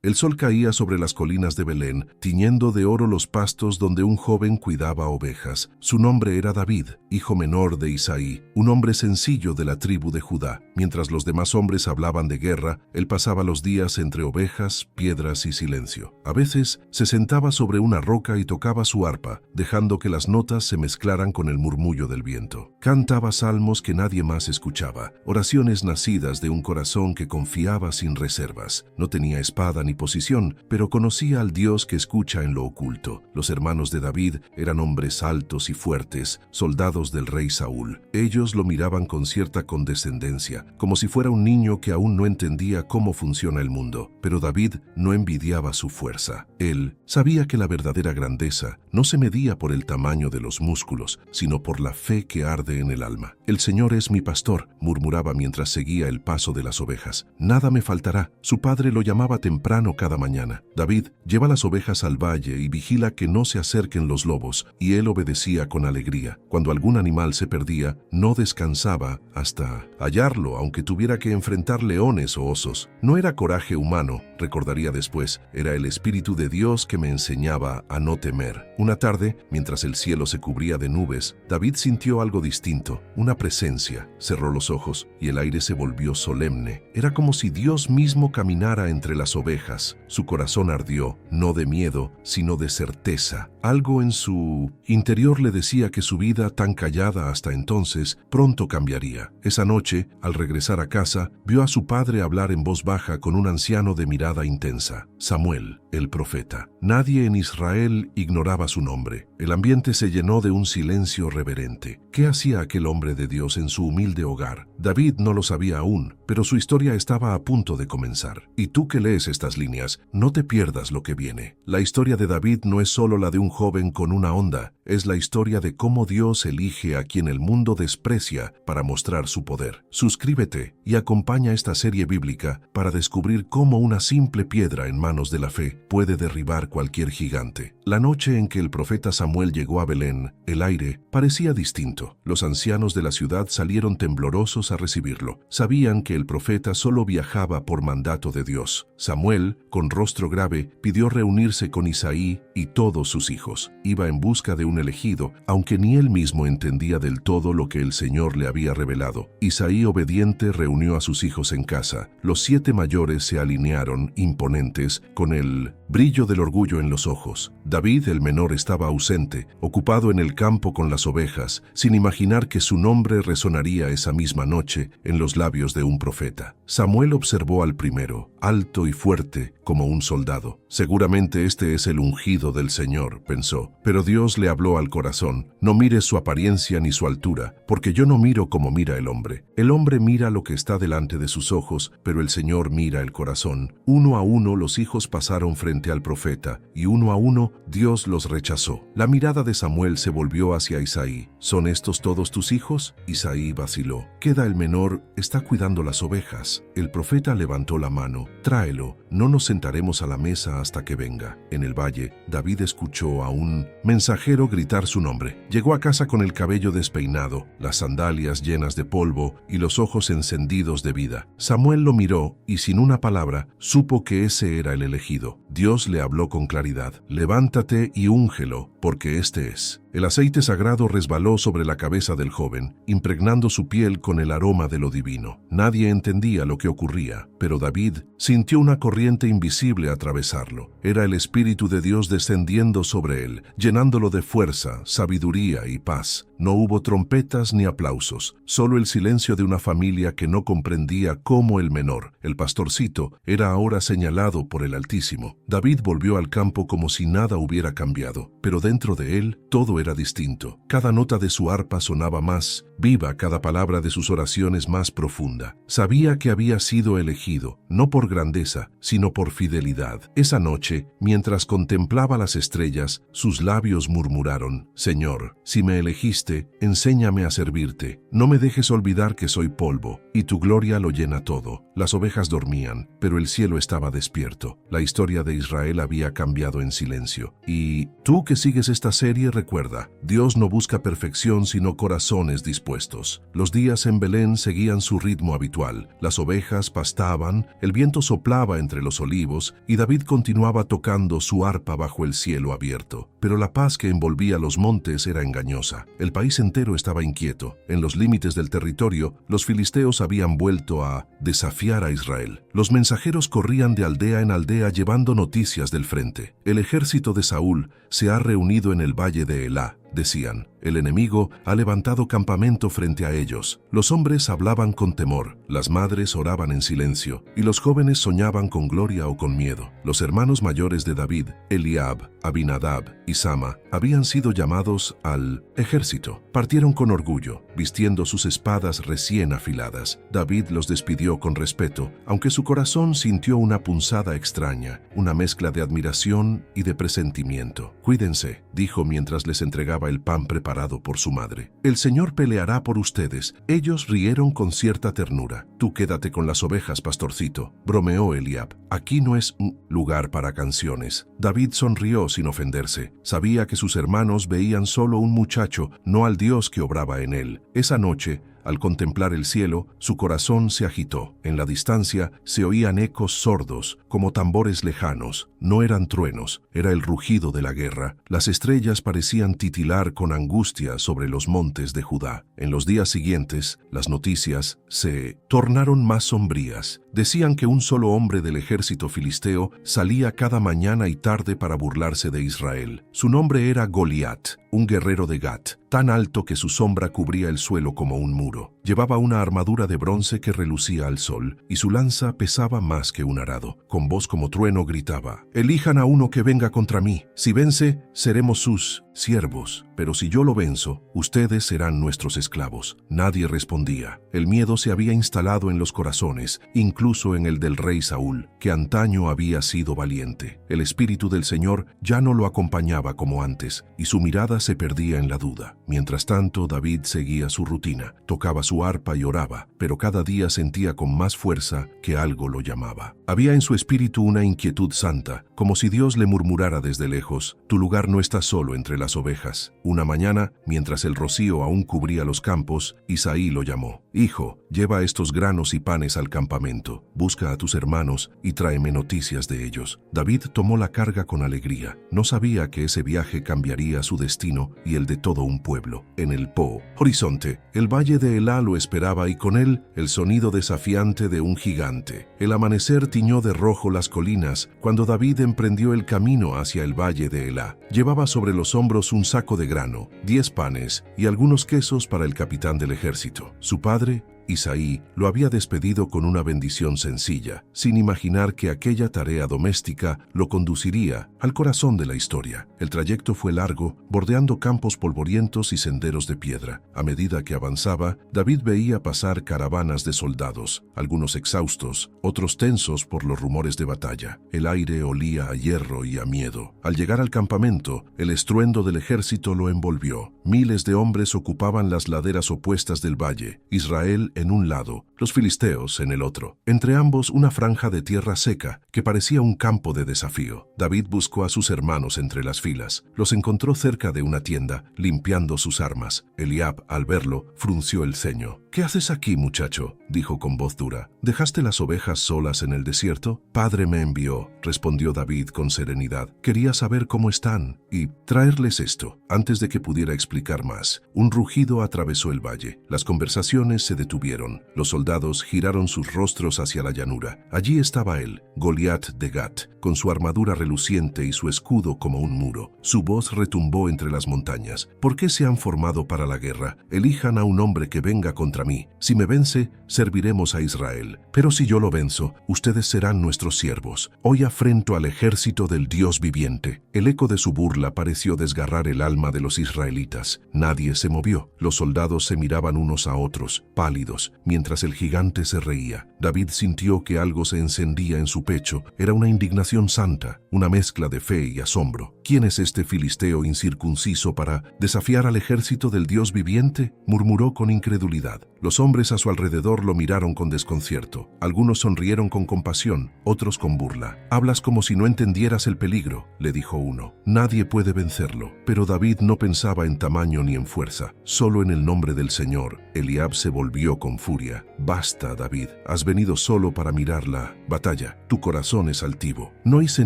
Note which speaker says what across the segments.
Speaker 1: El sol caía sobre las colinas de Belén, tiñendo de oro los pastos donde un joven cuidaba ovejas. Su nombre era David, hijo menor de Isaí, un hombre sencillo de la tribu de Judá. Mientras los demás hombres hablaban de guerra, él pasaba los días entre ovejas, piedras y silencio. A veces se sentaba sobre una roca y tocaba su arpa, dejando que las notas se mezclaran con el murmullo del viento. Cantaba salmos que nadie más escuchaba, oraciones nacidas de un corazón que confiaba sin reservas. No tenía espada ni posición, pero conocía al Dios que escucha en lo oculto. Los hermanos de David eran hombres altos y fuertes, soldados del rey Saúl. Ellos lo miraban con cierta condescendencia, como si fuera un niño que aún no entendía cómo funciona el mundo. Pero David no envidiaba su fuerza. Él sabía que la verdadera grandeza no se medía por el tamaño de los músculos, sino por la fe que arde en el alma. «El Señor es mi pastor», murmuraba mientras seguía el paso de las ovejas. «Nada me faltará». Su padre lo llamaba temprano cada mañana. «David, lleva las ovejas al valle y vigila que no se acerquen los lobos», y él obedecía con alegría. Cuando algún animal se perdía, no descansaba hasta hallarlo, aunque tuviera que enfrentar leones o osos. No era coraje humano, recordaría después, era el Espíritu de Dios que me enseñaba a no temer. Una tarde, mientras el cielo se cubría de nubes, David sintió algo distinto, una presencia. Cerró los ojos y el aire se volvió solemne. Era como si Dios mismo caminara entre las ovejas. Su corazón ardió, no de miedo, sino de certeza. Algo en su interior le decía que su vida, tan callada hasta entonces, pronto cambiaría. Esa noche, al regresar a casa, vio a su padre hablar en voz baja con un anciano de mirada intensa. Samuel, el profeta. Nadie en Israel ignoraba su nombre. El ambiente se llenó de un silencio reverente. ¿Qué hacía aquel hombre de Dios en su humilde hogar? David no lo sabía aún, pero su historia estaba a punto de comenzar. Y tú que lees estas líneas, no te pierdas lo que viene. La historia de David no es solo la de un joven con una onda, es la historia de cómo Dios elige a quien el mundo desprecia para mostrar su poder. Suscríbete y acompaña esta serie bíblica para descubrir cómo una simple piedra en manos de la fe puede derribar cualquier gigante. La noche en que el profeta Samuel llegó a Belén, el aire parecía distinto. Los ancianos de la ciudad salieron temblorosos a recibirlo. Sabían que el profeta solo viajaba por mandato de Dios. Samuel, con rostro grave, pidió reunirse con Isaí y todos sus hijos. Iba en busca de un elegido, aunque ni él mismo entendía del todo lo que el Señor le había revelado. Isaí, obediente, reunió a sus hijos en casa. Los 7 mayores se alinearon, imponentes, con el brillo del orgullo en los ojos. David, el menor, estaba ausente, ocupado en el campo con las ovejas, sin imaginar que su nombre resonaría esa misma noche en los labios de un profeta. Samuel observó al primero, alto y fuerte como un soldado. Seguramente este es el ungido del Señor, pensó, pero Dios le habló al corazón. No mires su apariencia ni su altura, porque yo no miro como mira el hombre. El hombre mira lo que está delante de sus ojos, pero el Señor mira el corazón. Uno a uno los hijos pasaron frente al profeta, y uno a uno Dios los rechazó. La mirada de Samuel se volvió hacia Isaí. ¿Son estos todos tus hijos? Isaí vaciló. Queda el menor, está cuidando las ovejas. El profeta levantó la mano. Tráelo, no nos sentaremos a la mesa hasta que venga. En el valle, David escuchó a un mensajero gritar su nombre. Llegó a casa con el cabello despeinado, las sandalias llenas de polvo y los ojos encendidos de vida. Samuel lo miró y sin una palabra supo que ese era el elegido. Dios le habló con claridad. Levántate y úngelo, porque este es. El aceite sagrado resbaló sobre la cabeza del joven, impregnando su piel con el aroma de lo divino. Nadie entendía lo que ocurría, pero David sintió una corriente invisible atravesarlo. Era el Espíritu de Dios descendiendo sobre él, llenándolo de fuerza, sabiduría y paz. No hubo trompetas ni aplausos, solo el silencio de una familia que no comprendía cómo el menor, el pastorcito, era ahora señalado por el Altísimo. David volvió al campo como si nada hubiera cambiado, pero dentro de él todo era distinto. Cada nota de su arpa sonaba más viva, cada palabra de sus oraciones más profunda. Sabía que había sido elegido, no por grandeza, sino por fidelidad. Esa noche, mientras contemplaba las estrellas, sus labios murmuraron: Señor, si me elegiste, enséñame a servirte. No me dejes olvidar que soy polvo, y tu gloria lo llena todo. Las ovejas dormían, pero el cielo estaba despierto. La historia de Israel había cambiado en silencio. Y tú que sigues esta serie, recuerda, Dios no busca perfección sino corazones dispuestos. Los días en Belén seguían su ritmo habitual. Las ovejas pastaban, el viento soplaba entre los olivos y David continuaba tocando su arpa bajo el cielo abierto. Pero la paz que envolvía los montes era engañosa. El país entero estaba inquieto. En los límites del territorio, los filisteos habían vuelto a desafiar a Israel. Los mensajeros corrían de aldea en aldea llevando noticias del frente. El ejército de Saúl se ha reunido en el valle de Elá, decían. El enemigo ha levantado campamento frente a ellos. Los hombres hablaban con temor, las madres oraban en silencio, y los jóvenes soñaban con gloria o con miedo. Los hermanos mayores de David, Eliab, Abinadab y Sama, habían sido llamados al ejército. Partieron con orgullo, vistiendo sus espadas recién afiladas. David los despidió con respeto, aunque su corazón sintió una punzada extraña, una mezcla de admiración y de presentimiento. Cuídense, dijo mientras les entregaba el pan preparado por su madre. El Señor peleará por ustedes. Ellos rieron con cierta ternura. Tú quédate con las ovejas, pastorcito, bromeó Eliab. Aquí no es un lugar para canciones. David sonrió sin ofenderse. Sabía que sus hermanos veían solo un muchacho, no al Dios que obraba en él. Esa noche, al contemplar el cielo, su corazón se agitó. En la distancia se oían ecos sordos, como tambores lejanos. No eran truenos, era el rugido de la guerra. Las estrellas parecían titilar con angustia sobre los montes de Judá. En los días siguientes, las noticias se tornaron más sombrías. Decían que un solo hombre del ejército filisteo salía cada mañana y tarde para burlarse de Israel. Su nombre era Goliat, un guerrero de Gat, tan alto que su sombra cubría el suelo como un muro. Llevaba una armadura de bronce que relucía al sol, y su lanza pesaba más que un arado. Con voz como trueno gritaba: «Elijan a uno que venga contra mí. Si vence, seremos sus siervos, pero si yo lo venzo, ustedes serán nuestros esclavos». Nadie respondía. El miedo se había instalado en los corazones, incluso en el del rey Saúl, que antaño había sido valiente. El espíritu del Señor ya no lo acompañaba como antes, y su mirada se perdía en la duda. Mientras tanto, David seguía su rutina, tocaba su arpa y oraba, pero cada día sentía con más fuerza que algo lo llamaba. Había en su espíritu una inquietud santa, como si Dios le murmurara desde lejos: «Tu lugar no está solo entre las ovejas». Una mañana, mientras el rocío aún cubría los campos, Isaí lo llamó: «Hijo, lleva estos granos y panes al campamento, busca a tus hermanos y tráeme noticias de ellos». David tomó la carga con alegría. No sabía que ese viaje cambiaría su destino y el de todo un pueblo. En el horizonte, el valle de Elá lo esperaba, y con él el sonido desafiante de un gigante. El amanecer tiñó de rojo las colinas cuando David emprendió el camino hacia el valle de Elá. Llevaba sobre los hombros un saco de grano, 10 panes y algunos quesos para el capitán del ejército. Su padre, Isaí, lo había despedido con una bendición sencilla, sin imaginar que aquella tarea doméstica lo conduciría al corazón de la historia. El trayecto fue largo, bordeando campos polvorientos y senderos de piedra. A medida que avanzaba, David veía pasar caravanas de soldados, algunos exhaustos, otros tensos por los rumores de batalla. El aire olía a hierro y a miedo. Al llegar al campamento, el estruendo del ejército lo envolvió. Miles de hombres ocupaban las laderas opuestas del valle. Israel en un lado, los filisteos en el otro. Entre ambos, una franja de tierra seca que parecía un campo de desafío. David buscó a sus hermanos entre las filas. Los encontró cerca de una tienda, limpiando sus armas. Eliab, al verlo, frunció el ceño. «¿Qué haces aquí, muchacho?», dijo con voz dura. «¿Dejaste las ovejas solas en el desierto?». «Padre me envió», respondió David con serenidad. «Quería saber cómo están y traerles esto». Antes de que pudiera explicar más, un rugido atravesó el valle. Las conversaciones se detuvieron. Los soldados giraron sus rostros hacia la llanura. Allí estaba él, Goliat de Gat, con su armadura reluciente y su escudo como un muro. Su voz retumbó entre las montañas. «¿Por qué se han formado para la guerra? Elijan a un hombre que venga contra mí. Si me vence, serviremos a Israel. Pero si yo lo venzo, ustedes serán nuestros siervos. Hoy afrento al ejército del Dios viviente». El eco de su burla pareció desgarrar el alma de los israelitas. Nadie se movió. Los soldados se miraban unos a otros, pálidos, mientras el El gigante se reía. David sintió que algo se encendía en su pecho. Era una indignación santa, una mezcla de fe y asombro. ¿Quién es este filisteo incircunciso para desafiar al ejército del Dios viviente?, murmuró con incredulidad. Los hombres a su alrededor lo miraron con desconcierto. Algunos sonrieron con compasión, otros con burla. «Hablas como si no entendieras el peligro», le dijo uno. «Nadie puede vencerlo». Pero David no pensaba en tamaño ni en fuerza, solo en el nombre del Señor. Eliab se volvió con furia. «Basta, David, has venido solo para mirar la batalla. Tu corazón es altivo». «No hice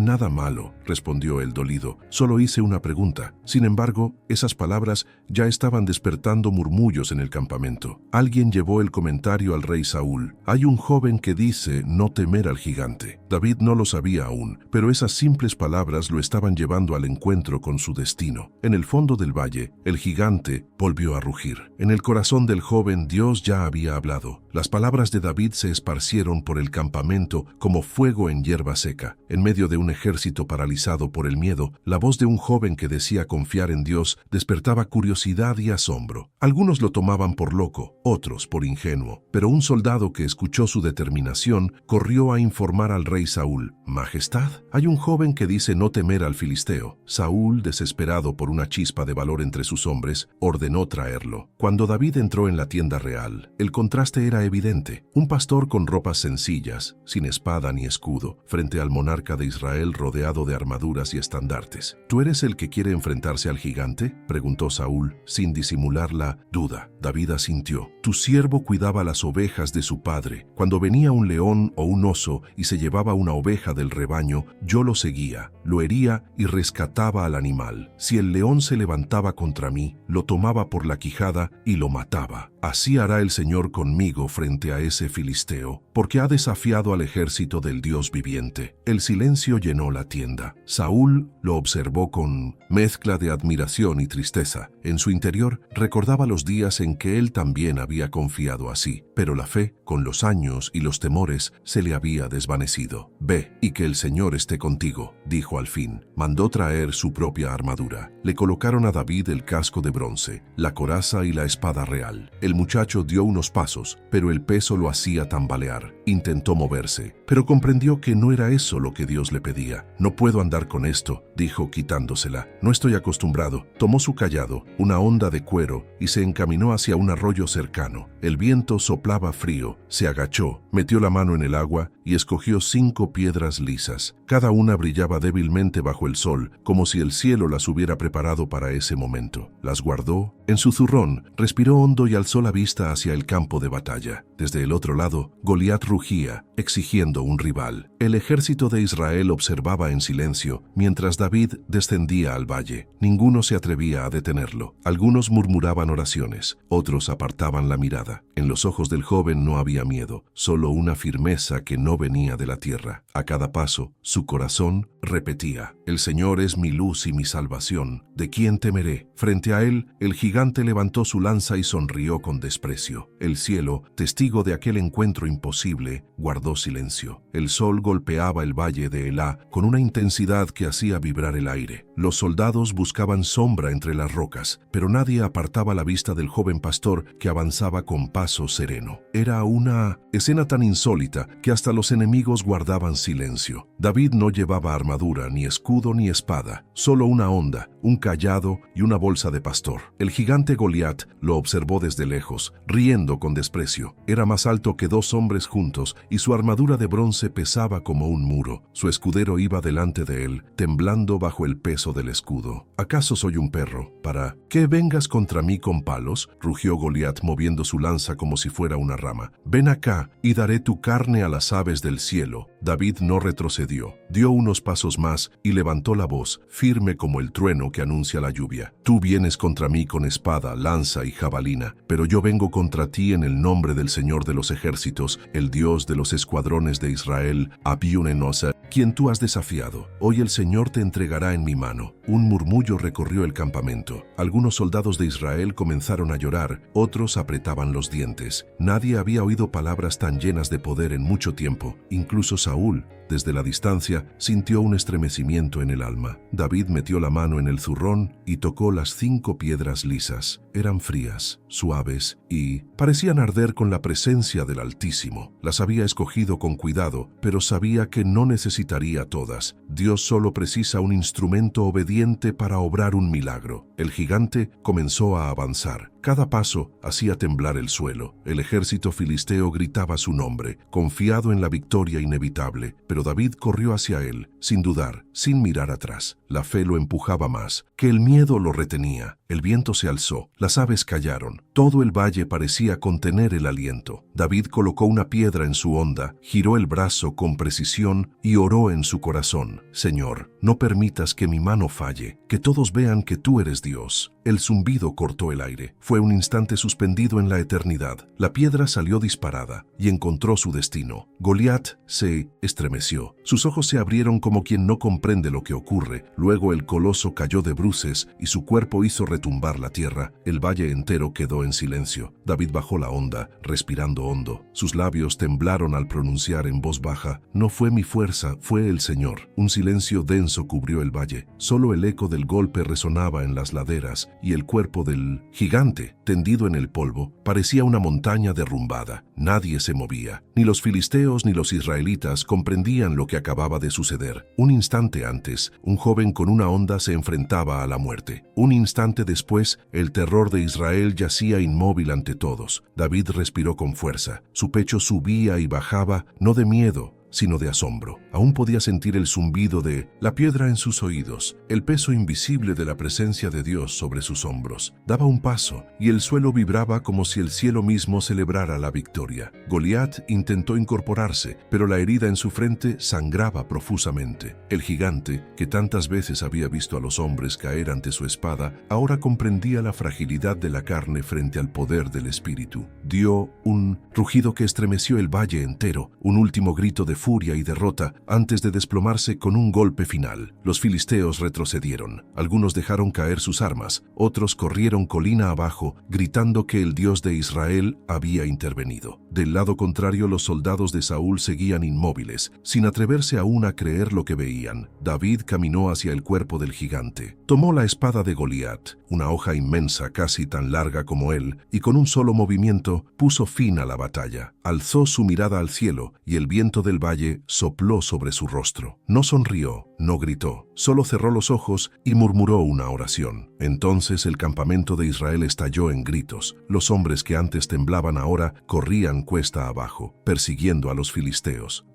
Speaker 1: nada malo», respondió el dolido. «Solo hice una pregunta». Sin embargo, esas palabras ya estaban despertando murmullos en el campamento. Alguien llevó el comentario al rey Saúl. «Hay un joven que dice no temer al gigante». David no lo sabía aún, pero esas simples palabras lo estaban llevando al encuentro con su destino. En el fondo del valle, el gigante volvió a rugir. En el corazón del joven, Dios ya había hablado. Las palabras de David se esparcieron por el campamento como fuego en hierba seca. En medio de un ejército paralizado por el miedo, la voz de un joven que decía confiar en Dios despertaba curiosidad y asombro. Algunos lo tomaban por loco, otros por ingenuo, pero un soldado que escuchó su determinación corrió a informar al rey Saúl: «Majestad, hay un joven que dice no temer al filisteo». Saúl, desesperado por una chispa de valor entre sus hombres, ordenó traerlo. Cuando David entró en la tienda real, el contraste era evidente. Un pastor con ropas sencillas, sin espada ni escudo, frente al monarca de Israel rodeado de armaduras y estandartes. «¿Tú eres el que quiere enfrentarse al gigante?», preguntó Saúl, sin disimular la duda. David asintió. «Tu siervo cuidaba las ovejas de su padre. Cuando venía un león o un oso y se llevaba una oveja del rebaño, yo lo seguía, lo hería y rescataba al animal. Si el león se levantaba contra mí, lo tomaba por la quijada y lo mataba. Así hará el Señor conmigo frente a ese filisteo, porque ha desafiado al ejército del Dios viviente». El silencio llenó la tienda. Saúl lo observó con mezcla de admiración y tristeza. En su interior recordaba los días en que él también había confiado así, pero la fe, con los años y los temores, se le había desvanecido. «Ve, y que el Señor esté contigo», dijo al fin. Mandó traer su propia armadura. Le colocaron a David el casco de bronce, la coraza y la espada real. El muchacho dio unos pasos, pero el peso lo hacía tambalear. Intentó moverse, pero comprendió que no era eso lo que Dios le pedía. «No puedo andar con esto», dijo quitándosela. «No estoy acostumbrado». Tomó su cayado, una honda de cuero, y se encaminó hacia un arroyo cercano. El viento soplaba frío. Se agachó, metió la mano en el agua y escogió 5 piedras lisas. Cada una brillaba débilmente bajo el sol, como si el cielo las hubiera preparado para ese momento. Las guardó. En su zurrón, respiró hondo y alzó la vista hacia el campo de batalla. Desde el otro lado, Goliat rugía, exigiendo un rival. El ejército de Israel observaba en silencio, mientras David descendía al valle. Ninguno se atrevía a detenerlo. Algunos murmuraban oraciones, otros apartaban la mirada. En los ojos del joven no había miedo, solo una firmeza que no venía de la tierra. A cada paso, su corazón repetía: «El Señor es mi luz y mi salvación. ¿De quién temeré?». Frente a él, el gigante levantó su lanza y sonrió con desprecio. El cielo, testigo de aquel encuentro imposible, guardó silencio. El sol golpeaba el valle de Elá con una intensidad que hacía vibrar el aire. Los soldados buscaban sombra entre las rocas, pero nadie apartaba la vista del joven pastor que avanzaba con paso sereno. Era una escena tan insólita que hasta los enemigos guardaban silencio. David no llevaba armadura, ni escudo ni espada, solo una honda, un cayado y una bolsa de pastor. El gigante Goliat lo observó desde lejos, riendo con desprecio. Era más alto que 2 hombres juntos y su armadura de bronce pesaba como un muro. Su escudero iba delante de él, temblando bajo el peso del escudo. «¿Acaso soy un perro para que vengas contra mí con palos?», rugió Goliat moviendo su lanza como si fuera una rama. «Ven acá y daré tu carne a las aves del cielo». David no retrocedió. Dio unos pasos más y levantó la voz, firme como el trueno que anuncia la lluvia. «Tú vienes contra mí con espada, lanza y jabalina, pero yo vengo contra ti en el nombre del Señor de los ejércitos, el Dios de los escuadrones de Israel, Abiún-Enosa, quien tú has desafiado. Hoy el Señor te entregará en mi mano». Un murmullo recorrió el campamento. Algunos soldados de Israel comenzaron a llorar, otros apretaban los dientes. Nadie había oído palabras tan llenas de poder en mucho tiempo. Incluso Saúl, Desde la distancia, sintió un estremecimiento en el alma. David metió la mano en el zurrón y tocó las 5 piedras lisas. Eran frías, suaves y parecían arder con la presencia del Altísimo. Las había escogido con cuidado, pero sabía que no necesitaría todas. Dios solo precisa un instrumento obediente para obrar un milagro. El gigante comenzó a avanzar. Cada paso hacía temblar el suelo. El ejército filisteo gritaba su nombre, confiado en la victoria inevitable, pero David corrió hacia él, sin dudar, sin mirar atrás. La fe lo empujaba más, que el miedo lo retenía. El viento se alzó, las aves callaron. Todo el valle parecía contener el aliento. David colocó una piedra en su honda, giró el brazo con precisión y oró en su corazón: Señor, no permitas que mi mano falle, que todos vean que tú eres Dios. El zumbido cortó el aire. Fue un instante suspendido en la eternidad. La piedra salió disparada y encontró su destino. Goliat se estremeció. Sus ojos se abrieron como quien no comprende lo que ocurre. Luego el coloso cayó de bruces y su cuerpo hizo retumbar la tierra. El valle entero quedó en silencio. David bajó la honda, respirando hondo. Sus labios temblaron al pronunciar en voz baja: No fue mi fuerza, fue el Señor. Un silencio denso cubrió el valle. Solo el eco del golpe resonaba en las laderas y el cuerpo del gigante, tendido en el polvo, parecía una montaña derrumbada. Nadie se movía. Ni los filisteos ni los israelitas comprendían lo que acababa de suceder. Un instante antes, un joven con una honda se enfrentaba a la muerte. Un instante después, el terror de Israel yacía inmóvil ante todos. David respiró con fuerza. Su pecho subía y bajaba, no de miedo, sino de asombro. Aún podía sentir el zumbido de la piedra en sus oídos, el peso invisible de la presencia de Dios sobre sus hombros. Daba un paso y el suelo vibraba como si el cielo mismo celebrara la victoria. Goliat intentó incorporarse, pero la herida en su frente sangraba profusamente. El gigante, que tantas veces había visto a los hombres caer ante su espada, ahora comprendía la fragilidad de la carne frente al poder del espíritu. Dio un rugido que estremeció el valle entero, un último grito de furia y derrota antes de desplomarse con un golpe final. Los filisteos retrocedieron. Algunos dejaron caer sus armas, otros corrieron colina abajo, gritando que el Dios de Israel había intervenido. Del lado contrario, los soldados de Saúl seguían inmóviles, sin atreverse aún a creer lo que veían. David caminó hacia el cuerpo del gigante. Tomó la espada de Goliat, una hoja inmensa casi tan larga como él, y con un solo movimiento puso fin a la batalla. Alzó su mirada al cielo y el viento del valle sopló sobre su rostro. No sonrió, no gritó, solo cerró los ojos y murmuró una oración. Entonces el campamento de Israel estalló en gritos. Los hombres que antes temblaban ahora corrían cuesta abajo, persiguiendo a los filisteos.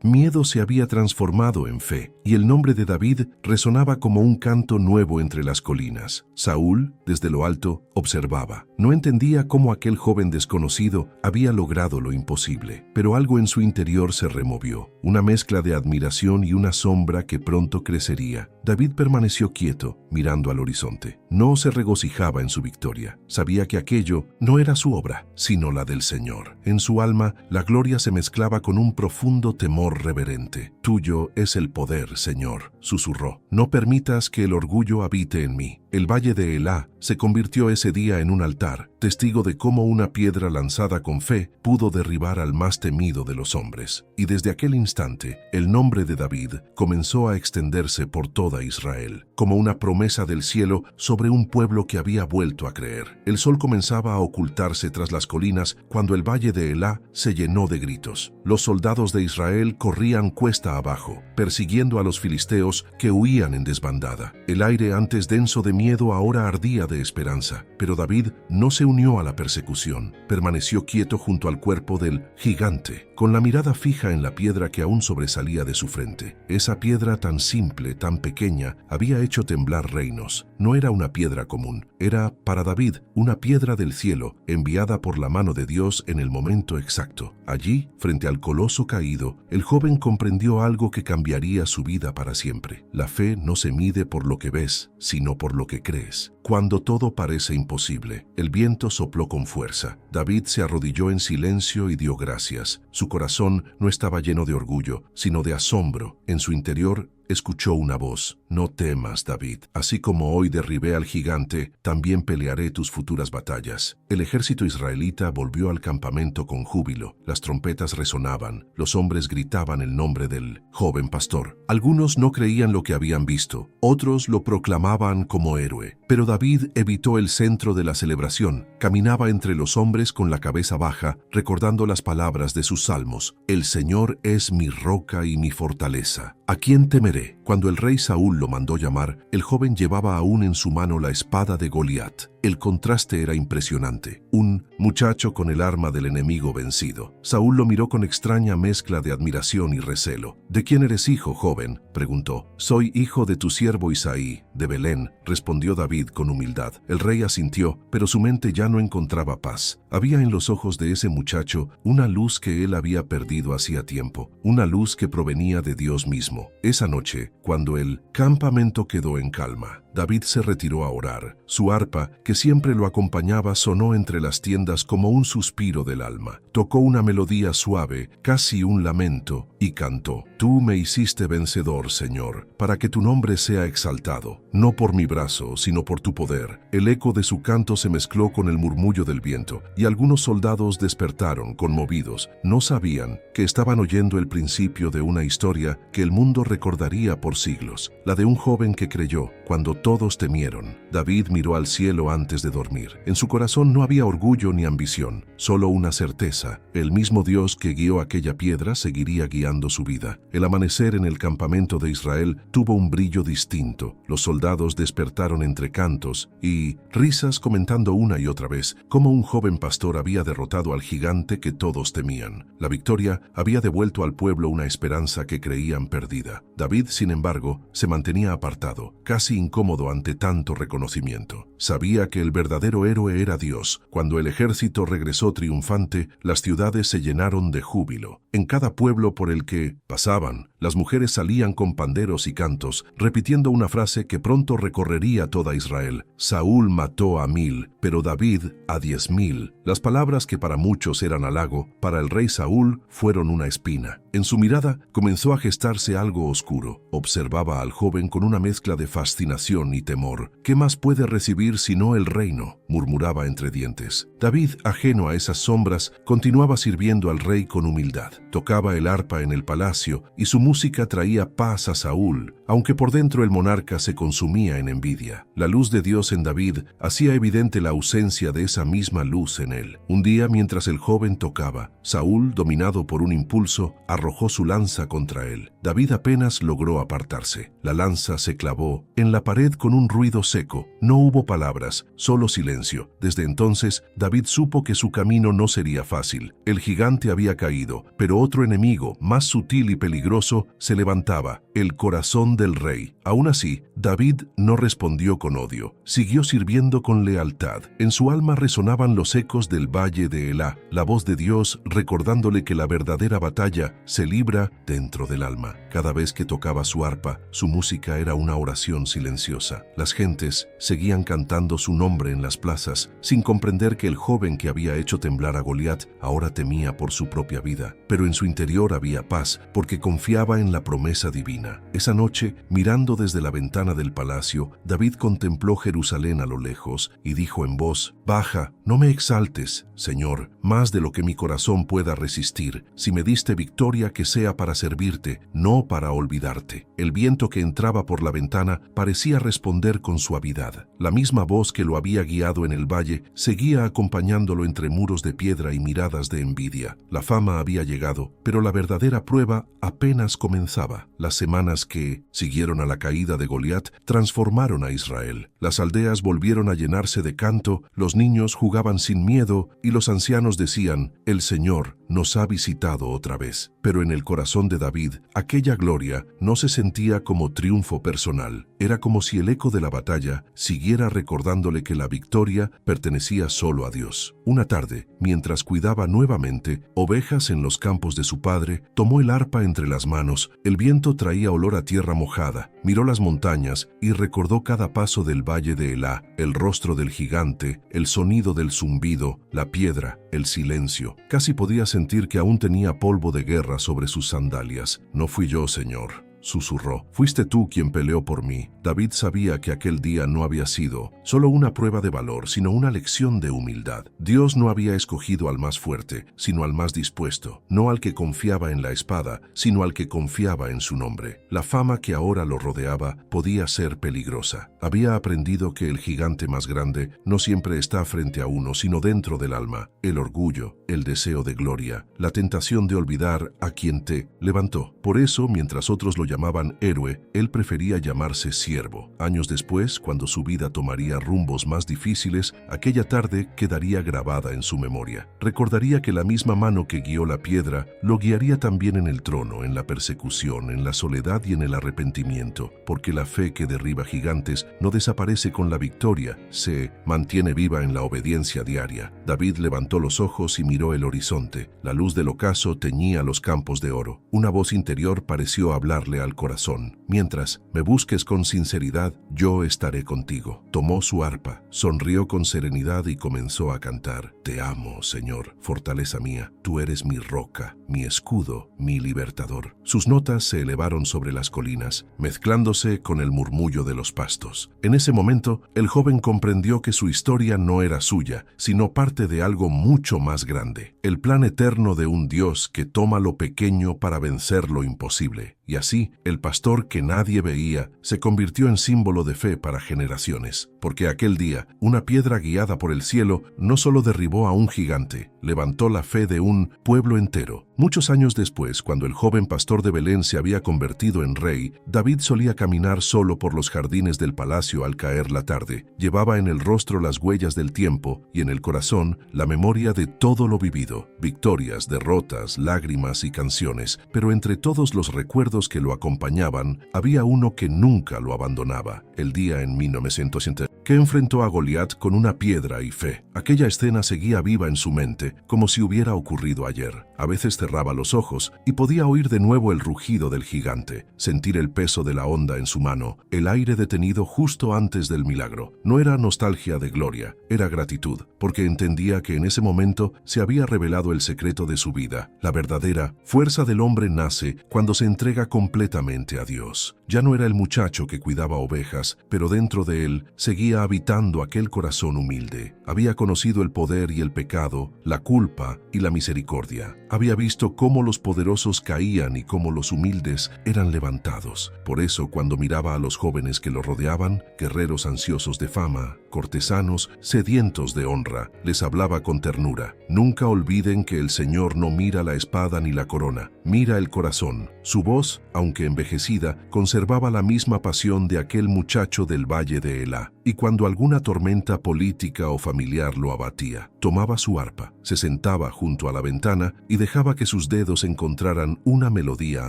Speaker 1: Miedo se había transformado en fe, y el nombre de David resonaba como un canto nuevo entre las colinas. Saúl, desde lo alto, observaba. No entendía cómo aquel joven desconocido había logrado lo imposible, pero algo en su interior se removió, una mezcla de admiración y una sombra que pronto crecería. David permaneció quieto, mirando al horizonte. No se regocijaba en su victoria. Sabía que aquello no era su obra, sino la del Señor. En su alma, la gloria se mezclaba con un profundo temor reverente. Tuyo es el poder, Señor, susurró. No permitas que el orgullo habite en mí. El valle de Elá se convirtió ese día en un altar, testigo de cómo una piedra lanzada con fe pudo derribar al más temido de los hombres. Y desde aquel instante, el nombre de David comenzó a extenderse por toda Israel, como una promesa del cielo sobre un pueblo que había vuelto a creer. El sol comenzaba a ocultarse tras las colinas cuando el valle de Elá se llenó de gritos. Los soldados de Israel corrían cuesta abajo, persiguiendo a los filisteos que huían en desbandada. El aire antes denso de miedo ahora ardía de esperanza, pero David no se unió a la persecución. Permaneció quieto junto al cuerpo del gigante, con la mirada fija en la piedra que aún sobresalía de su frente. Esa piedra tan simple, tan pequeña, había hecho temblar reinos. No era una piedra común, era, para David, una piedra del cielo, enviada por la mano de Dios en el momento exacto. Allí, frente al coloso caído, el joven comprendió algo que cambiaría su vida para siempre. La fe no se mide por lo que ves, sino por lo que crees. Cuando todo parece imposible, el viento sopló con fuerza. David se arrodilló en silencio y dio gracias. Su corazón no estaba lleno de orgullo, sino de asombro. En su interior, escuchó una voz: «No temas, David. Así como hoy derribé al gigante, también pelearé tus futuras batallas». El ejército israelita volvió al campamento con júbilo. Las trompetas resonaban, los hombres gritaban el nombre del joven pastor. Algunos no creían lo que habían visto, otros lo proclamaban como héroe. Pero David evitó el centro de la celebración. Caminaba entre los hombres con la cabeza baja, recordando las palabras de sus salmos: «El Señor es mi roca y mi fortaleza. ¿A quién temeré?». Cuando el rey Saúl lo mandó llamar, el joven llevaba aún en su mano la espada de Goliat. El contraste era impresionante. Un muchacho con el arma del enemigo vencido. Saúl lo miró con extraña mezcla de admiración y recelo. «¿De quién eres hijo, joven?», preguntó. «Soy hijo de tu siervo Isaí, de Belén», respondió David con humildad. El rey asintió, pero su mente ya no encontraba paz. Había en los ojos de ese muchacho una luz que él había perdido hacía tiempo, una luz que provenía de Dios mismo. Esa noche, cuando el campamento quedó en calma, David se retiró a orar. Su arpa, que siempre lo acompañaba, sonó entre las tiendas como un suspiro del alma. Tocó una melodía suave, casi un lamento, y cantó: «Tú me hiciste vencedor, Señor, para que tu nombre sea exaltado, no por mi brazo, sino por tu poder». El eco de su canto se mezcló con el murmullo del viento, y algunos soldados despertaron, conmovidos. No sabían que estaban oyendo el principio de una historia que el mundo recordaría por siglos, la de un joven que creyó cuando todos temieron. David miró al cielo antes de dormir. En su corazón no había orgullo ni ambición, solo una certeza: el mismo Dios que guió aquella piedra seguiría guiando su vida. El amanecer en el campamento de Israel tuvo un brillo distinto. Los soldados despertaron entre cantos y risas, comentando una y otra vez cómo un joven pastor había derrotado al gigante que todos temían. La victoria había devuelto al pueblo una esperanza que creían perdida. David, sin embargo, se mantenía apartado, casi incómodo ante tanto reconocimiento. Sabía que el verdadero héroe era Dios. Cuando el ejército regresó triunfante, las ciudades se llenaron de júbilo. En cada pueblo por el que pasaban, las mujeres salían con panderos y cantos, repitiendo una frase que pronto recorrería toda Israel: «Saúl mató a 1000, pero David a 10.000». Las palabras que para muchos eran halago, para el rey Saúl fueron una espina. En su mirada comenzó a gestarse algo oscuro. Observaba al joven con una mezcla de fascinación y temor. «¿Qué más puede recibir sino el reino?», murmuraba entre dientes. David, ajeno a esas sombras, continuaba sirviendo al rey con humildad. Tocaba el arpa en el palacio y su música traía paz a Saúl, aunque por dentro el monarca se consumía en envidia. La luz de Dios en David hacía evidente la ausencia de esa misma luz en él. Un día, mientras el joven tocaba, Saúl, dominado por un impulso, arrojó su lanza contra él. David apenas logró apartarse. La lanza se clavó en la pared con un ruido seco. No hubo palabras, solo silencio. Desde entonces, David supo que su camino no sería fácil. El gigante había caído, pero otro enemigo, más sutil y peligroso, se levantaba: el corazón del rey. Aún así, David no respondió con odio. Siguió sirviendo con lealtad. En su alma resonaban los ecos del valle de Elá, la voz de Dios recordándole que la verdadera batalla se libra dentro del alma. Cada vez que tocaba su arpa, su música era una oración silenciosa. Las gentes seguían cantando su nombre en las plazas, sin comprender que el joven que había hecho temblar a Goliat ahora temía por su propia vida. Pero en su interior había paz, porque confiaba en la promesa divina. Esa noche, mirando desde la ventana del palacio, David contempló Jerusalén a lo lejos y dijo en voz: «Baja, no me exaltes, Señor, más de lo que mi corazón pueda resistir. Si me diste victoria, que sea para servirte, no para olvidarte». El viento que entraba por la ventana parecía responder con suavidad. La misma voz que lo había guiado en el valle seguía acompañándolo entre muros de piedra y miradas de envidia. La fama había llegado, pero la verdadera prueba apenas comenzaba. Las semanas que siguieron a la caída de Goliat transformaron a Israel. Las aldeas volvieron a llenarse de canto, los niños jugaban sin miedo y los ancianos decían: «El Señor nos ha visitado otra vez». Pero en el corazón de David, aquella gloria no se sentía como triunfo personal. Era como si el eco de la batalla siguiera recordándole que la victoria pertenecía solo a Dios. Una tarde, mientras cuidaba nuevamente ovejas en los campos de su padre, tomó el arpa entre las manos. El viento traía olor a tierra mojada. Miró las montañas y recordó cada paso del valle de Elá, el rostro del gigante, el sonido del zumbido, la piedra, el silencio. Casi podía sentir que aún tenía polvo de guerra sobre sus sandalias. «No fui yo, Señor», susurró. Fuiste tú quien peleó por mí. David sabía que aquel día no había sido solo una prueba de valor, sino una lección de humildad. Dios no había escogido al más fuerte, sino al más dispuesto, no al que confiaba en la espada, sino al que confiaba en su nombre. La fama que ahora lo rodeaba podía ser peligrosa. Había aprendido que el gigante más grande no siempre está frente a uno, sino dentro del alma. El orgullo, el deseo de gloria, la tentación de olvidar a quien te levantó. Por eso, mientras otros lo llamaban héroe, él prefería llamarse siervo. Años después, cuando su vida tomaría rumbos más difíciles, aquella tarde quedaría grabada en su memoria. Recordaría que la misma mano que guió la piedra lo guiaría también en el trono, en la persecución, en la soledad y en el arrepentimiento, porque la fe que derriba gigantes no desaparece con la victoria, se mantiene viva en la obediencia diaria. David levantó los ojos y miró el horizonte. La luz del ocaso teñía los campos de oro. Una voz interior pareció hablarle al corazón. Mientras me busques con sinceridad, yo estaré contigo. Tomó su arpa, sonrió con serenidad y comenzó a cantar. Te amo, Señor, fortaleza mía. Tú eres mi roca, mi escudo, mi libertador. Sus notas se elevaron sobre las colinas, mezclándose con el murmullo de los pastos. En ese momento, el joven comprendió que su historia no era suya, sino parte de algo mucho más grande. El plan eterno de un Dios que toma lo pequeño para vencer lo imposible. Y así, el pastor que nadie veía se convirtió en símbolo de fe para generaciones, porque aquel día, una piedra guiada por el cielo no solo derribó a un gigante, levantó la fe de un pueblo entero. Muchos años después, cuando el joven pastor de Belén se había convertido en rey, David solía caminar solo por los jardines del palacio al caer la tarde. Llevaba en el rostro las huellas del tiempo y en el corazón la memoria de todo lo vivido, victorias, derrotas, lágrimas y canciones, pero entre todos los recuerdos que lo acompañaban, había uno que nunca lo abandonaba, el día en 1980 que enfrentó a Goliat con una piedra y fe. Aquella escena seguía viva en su mente, como si hubiera ocurrido ayer. A veces cerraba los ojos y podía oír de nuevo el rugido del gigante, sentir el peso de la onda en su mano, el aire detenido justo antes del milagro. No era nostalgia de gloria, era gratitud, porque entendía que en ese momento se había revelado el secreto de su vida. La verdadera fuerza del hombre nace cuando se entrega completamente a Dios. Ya no era el muchacho que cuidaba ovejas, pero dentro de él seguía habitando aquel corazón humilde. Había conocido el poder y el pecado, la culpa y la misericordia. Había visto cómo los poderosos caían y cómo los humildes eran levantados. Por eso, cuando miraba a los jóvenes que lo rodeaban, guerreros ansiosos de fama, cortesanos sedientos de honra, les hablaba con ternura. Nunca olviden que el Señor no mira la espada ni la corona, mira el corazón. Su voz, aunque envejecida, conservaba la misma pasión de aquel muchacho del valle de Elá. Y cuando alguna tormenta política o familiar lo abatía, tomaba su arpa, se sentaba junto a la ventana y dejaba que sus dedos encontraran una melodía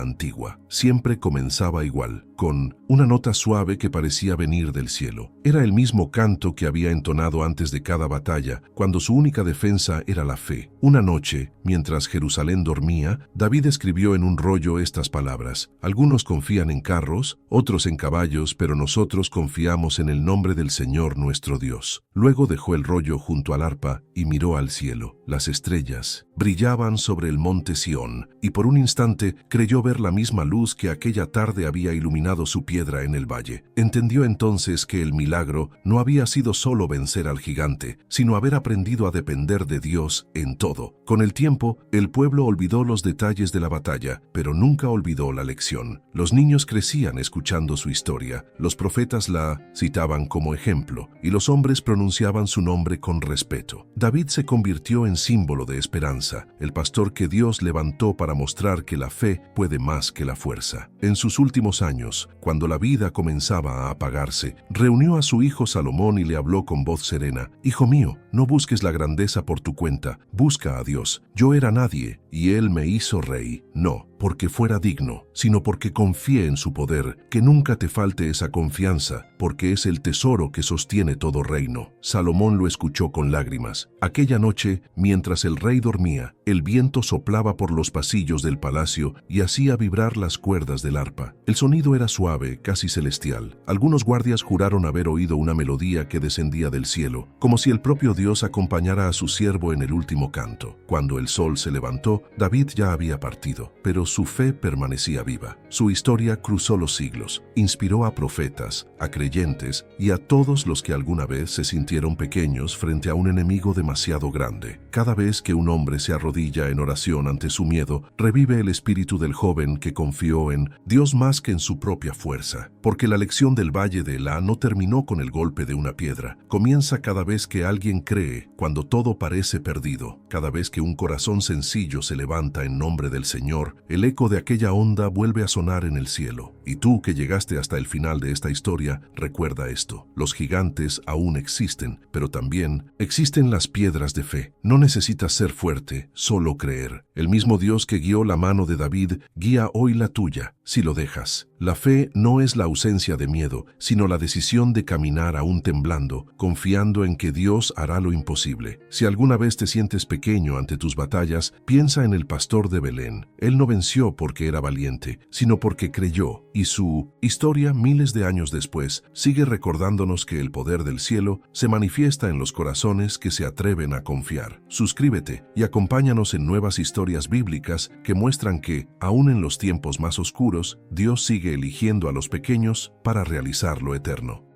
Speaker 1: antigua. Siempre comenzaba igual, con una nota suave que parecía venir del cielo. Era el mismo canto que había entonado antes de cada batalla, cuando su única defensa era la fe. Una noche, mientras Jerusalén dormía, David escribió en un rollo estas palabras: algunos confían en carros, otros en caballos, pero nosotros confiamos en el nombre del Señor nuestro Dios. Luego dejó el rollo junto al arpa y miró al cielo. Las estrellas brillaban sobre el monte Sión, y por un instante creyó ver la misma luz que aquella tarde había iluminado su piedra en el valle. Entendió entonces que el milagro no había sido solo vencer al gigante, sino haber aprendido a depender de Dios en todo. Con el tiempo, el pueblo olvidó los detalles de la batalla, pero nunca olvidó la lección. Los niños crecían escuchando su historia, los profetas la citaban como ejemplo, y los hombres pronunciaban su nombre con respeto. David se convirtió en símbolo de esperanza, el pastor que Dios levantó para mostrar que la fe puede más que la fuerza. En sus últimos años, cuando la vida comenzaba a apagarse, reunió a su hijo Salomón y le habló con voz serena: «Hijo mío, no busques la grandeza por tu cuenta, busca a Dios. Yo era nadie, y Él me hizo rey. No porque fuera digno, sino porque confié en su poder. Que nunca te falte esa confianza, porque es el tesoro que sostiene todo reino». Salomón lo escuchó con lágrimas. Aquella noche, mientras el rey dormía, el viento soplaba por los pasillos del palacio y hacía vibrar las cuerdas del arpa. El sonido era suave, casi celestial. Algunos guardias juraron haber oído una melodía que descendía del cielo, como si el propio Dios acompañara a su siervo en el último canto. Cuando el sol se levantó, David ya había partido, pero su fe permanecía viva. Su historia cruzó los siglos, inspiró a profetas, a creyentes y a todos los que alguna vez se sintieron pequeños frente a un enemigo demasiado grande. Cada vez que un hombre se arrodilla en oración ante su miedo, revive el espíritu del joven que confió en Dios más que en su propia fuerza. Porque la lección del Valle de Elá no terminó con el golpe de una piedra. Comienza cada vez que alguien cree, cuando todo parece perdido. Cada vez que un corazón sencillo se levanta en nombre del Señor, el eco de aquella onda vuelve a sonar en el cielo. Y tú que llegaste hasta el final de esta historia, recuerda esto. Los gigantes aún existen, pero también existen las piedras de fe. No necesitas ser fuerte, solo creer. El mismo Dios que guió la mano de David, guía hoy la tuya, si lo dejas. La fe no es la ausencia de miedo, sino la decisión de caminar aún temblando, confiando en que Dios hará lo imposible. Si alguna vez te sientes pequeño ante tus batallas, piensa en el pastor de Belén. Él no venció porque era valiente, sino porque creyó, y su historia, miles de años después, sigue recordándonos que el poder del cielo se manifiesta en los corazones que se atreven a confiar. Suscríbete y acompáñanos en nuevas historias bíblicas que muestran que, aún en los tiempos más oscuros, Dios sigue eligiendo a los pequeños para realizar lo eterno.